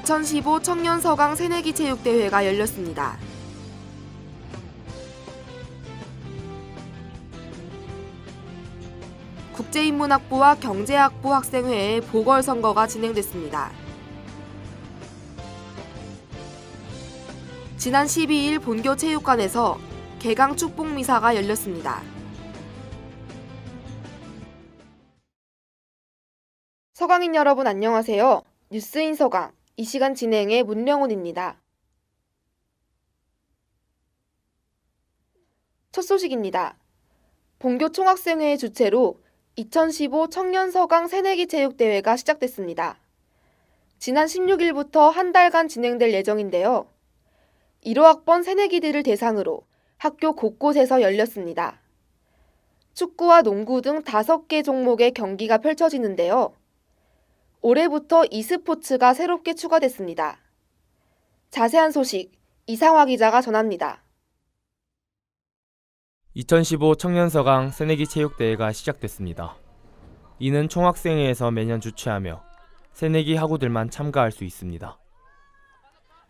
2015 청년 서강 새내기 체육대회가 열렸습니다. 국제인문학부와 경제학부 학생회의 보궐선거가 진행됐습니다. 지난 12일 본교 체육관에서 개강 축복미사가 열렸습니다. 서강인 여러분 안녕하세요. 뉴스인 서강, 이 시간 진행의 문명훈입니다. 첫 소식입니다. 본교 총학생회의 주최로 2015 청년 서강 새내기 체육대회가 시작됐습니다. 지난 16일부터 한 달간 진행될 예정인데요. 1호학번 새내기들을 대상으로 학교 곳곳에서 열렸습니다. 축구와 농구 등 5개 종목의 경기가 펼쳐지는데요. 올해부터 e스포츠가 새롭게 추가됐습니다. 자세한 소식 이상화 기자가 전합니다. 2015 청년서강 새내기 체육대회가 시작됐습니다. 이는 총학생회에서 매년 주최하며 새내기 학우들만 참가할 수 있습니다.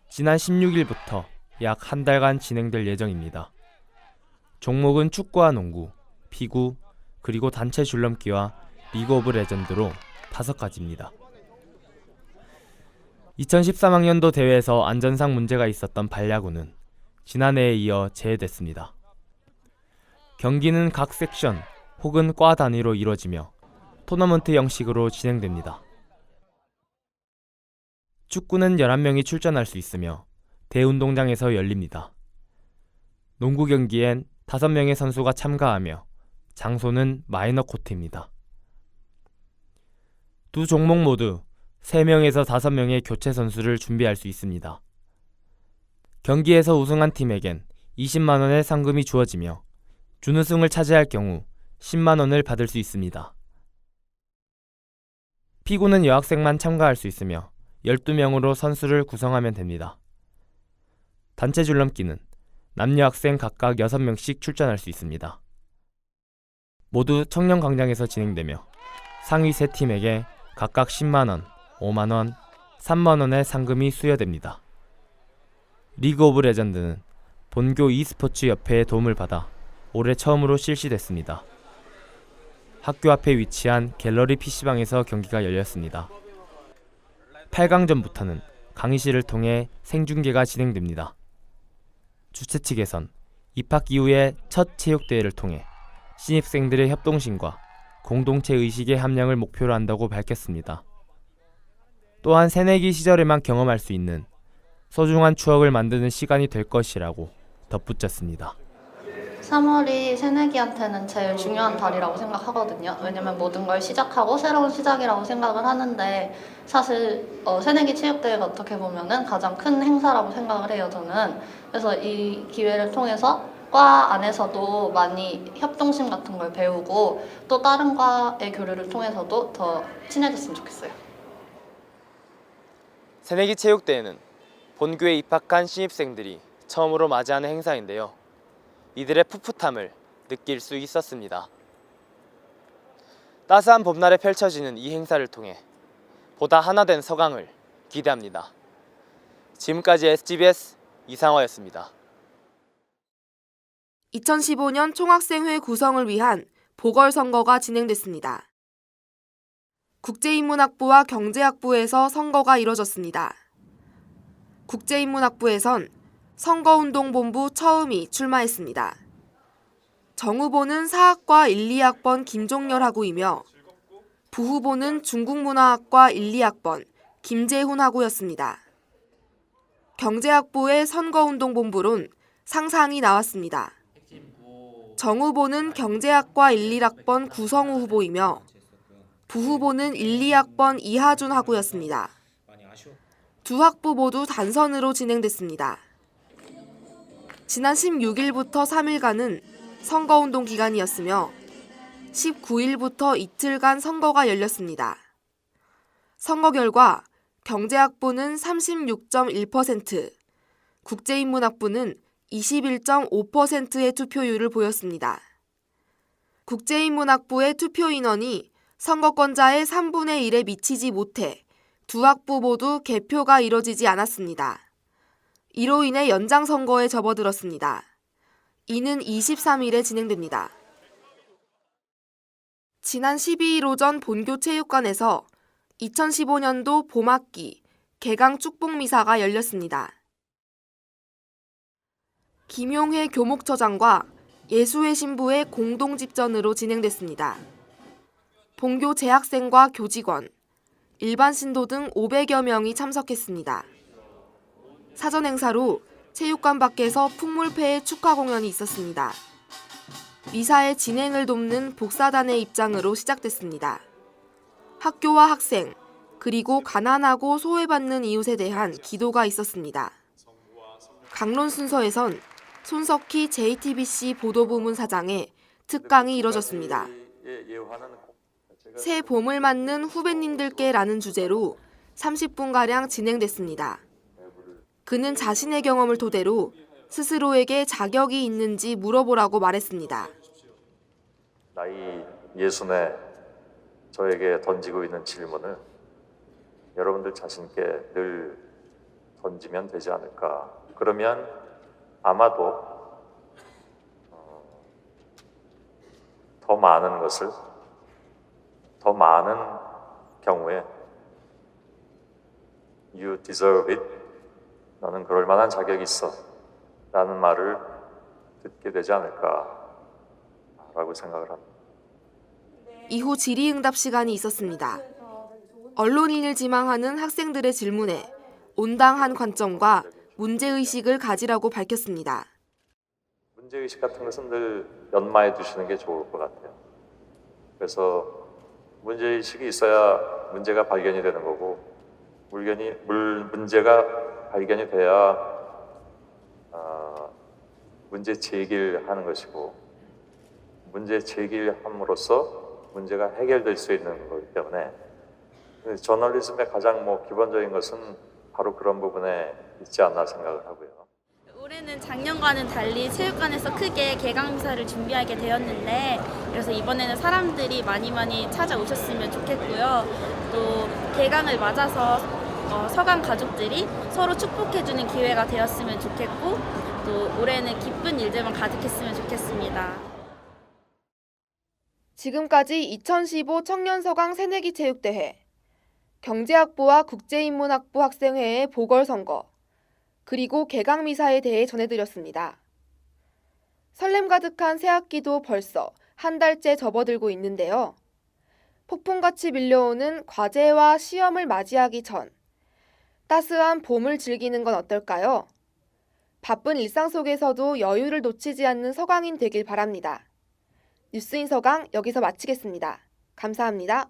지난 16일부터 약 한 달간 진행될 예정입니다. 종목은 축구와 농구, 피구, 그리고 단체 줄넘기와 리그 오브 레전드로 5가지입니다. 2013학년도 대회에서 안전상 문제가 있었던 발야구는 지난해에 이어 재해됐습니다. 경기는 각 섹션 혹은 과 단위로 이루어지며 토너먼트 형식으로 진행됩니다. 축구는 11명이 출전할 수 있으며 대운동장에서 열립니다. 농구 경기엔 5명의 선수가 참가하며 장소는 마이너 코트입니다. 두 종목 모두 3명에서 5명의 교체 선수를 준비할 수 있습니다. 경기에서 우승한 팀에겐 20만 원의 상금이 주어지며 준우승을 차지할 경우 10만 원을 받을 수 있습니다. 피구는 여학생만 참가할 수 있으며 12명으로 선수를 구성하면 됩니다. 단체 줄넘기는 남녀 학생 각각 6명씩 출전할 수 있습니다. 모두 청년광장에서 진행되며 상위 3팀에게 각각 10만 원, 5만 원, 3만 원의 상금이 수여됩니다. 리그 오브 레전드는 본교 e스포츠 협회의 도움을 받아 올해 처음으로 실시됐습니다. 학교 앞에 위치한 갤러리 PC방에서 경기가 열렸습니다. 8강전부터는 강의실을 통해 생중계가 진행됩니다. 주최 측에선 입학 이후의 첫 체육대회를 통해 신입생들의 협동심과 공동체 의식의 함량을 목표로 한다고 밝혔습니다. 또한 새내기 시절에만 경험할 수 있는 소중한 추억을 만드는 시간이 될 것이라고 덧붙였습니다. 3월이 새내기한테는 제일 중요한 달이라고 생각하거든요. 왜냐면 모든 걸 시작하고 새로운 시작이라고 생각을 하는데 사실 새내기 체육대회가 어떻게 보면은 가장 큰 행사라고 생각을 해요, 저는. 그래서 이 기회를 통해서 과 안에서도 많이 협동심 같은 걸 배우고 또 다른 과의 교류를 통해서도 더 친해졌으면 좋겠어요. 새내기 체육대회는 본교에 입학한 신입생들이 처음으로 맞이하는 행사인데요. 이들의 풋풋함을 느낄 수 있었습니다. 따스한 봄날에 펼쳐지는 이 행사를 통해 보다 하나된 서강을 기대합니다. 지금까지 SGBS 이상화였습니다. 2015년 총학생회 구성을 위한 보궐선거가 진행됐습니다. 국제인문학부와 경제학부에서 선거가 이뤄졌습니다. 국제인문학부에선 선거운동본부 처음이 출마했습니다. 정후보는 사학과 1, 2학번 김종열 학우이며 부후보는 중국문화학과 1, 2학번 김재훈 학우였습니다. 경제학부의 선거운동본부론 상상이 나왔습니다. 정후보는 경제학과 1, 1학번 구성우 후보이며 부후보는 1, 2학번 이하준 학우였습니다. 두 학부 모두 단선으로 진행됐습니다. 지난 16일부터 3일간은 선거운동 기간이었으며 19일부터 이틀간 선거가 열렸습니다. 선거 결과 경제학부는 36.1%, 국제인문학부는 21.5%의 투표율을 보였습니다. 국제인문학부의 투표 인원이 선거권자의 3분의 1에 미치지 못해 두 학부 모두 개표가 이뤄지지 않았습니다. 이로 인해 연장선거에 접어들었습니다. 이는 23일에 진행됩니다. 지난 12일 오전 본교 체육관에서 2015년도 봄학기 개강 축복미사가 열렸습니다. 김용회 교목처장과 예수회 신부의 공동집전으로 진행됐습니다. 본교 재학생과 교직원, 일반 신도 등 500여 명이 참석했습니다. 사전 행사로 체육관 밖에서 풍물패의 축하 공연이 있었습니다. 미사의 진행을 돕는 복사단의 입장으로 시작됐습니다. 학교와 학생, 그리고 가난하고 소외받는 이웃에 대한 기도가 있었습니다. 강론 순서에선 손석희 JTBC 보도부문 사장의 특강이 이뤄졌습니다. 새 봄을 맞는 후배님들께라는 주제로 30분가량 진행됐습니다. 그는 자신의 경험을 토대로 스스로에게 자격이 있는지 물어보라고 말했습니다. 나이 60에 저에게 던지고 있는 질문을 여러분들 자신께 늘 던지면 되지 않을까. 그러면 아마도 더 많은 것을, 더 많은 경우에 You deserve it. 너는 그럴 만한 자격이 있어. 라는 말을 듣게 되지 않을까라고 생각을 합니다. 이후 질의응답 시간이 있었습니다. 언론인을 지망하는 학생들의 질문에 온당한 관점과 문제의식을 가지라고 밝혔습니다. 문제의식 같은 것은 늘 연마해 두시는 게 좋을 것 같아요. 그래서 문제의식이 있어야 문제가 발견이 되는 거고, 문제가 발견이 돼야 문제 제기를 하는 것이고, 문제 제기를 함으로써 문제가 해결될 수 있는 거기 때문에 저널리즘의 가장 기본적인 것은 바로 그런 부분에 있지 않나 생각을 하고요. 올해는 작년과는 달리 체육관에서 크게 개강미사를 준비하게 되었는데, 그래서 이번에는 사람들이 많이 찾아오셨으면 좋겠고요. 또 개강을 맞아서 서강 가족들이 서로 축복해주는 기회가 되었으면 좋겠고, 또 올해는 기쁜 일들만 가득했으면 좋겠습니다. 지금까지 2015 청년서강 새내기 체육대회, 경제학부와 국제인문학부 학생회의 보궐선거, 그리고 개강미사에 대해 전해드렸습니다. 설렘 가득한 새학기도 벌써 한 달째 접어들고 있는데요. 폭풍같이 밀려오는 과제와 시험을 맞이하기 전 따스한 봄을 즐기는 건 어떨까요? 바쁜 일상 속에서도 여유를 놓치지 않는 서강인 되길 바랍니다. 뉴스인 서강 여기서 마치겠습니다. 감사합니다.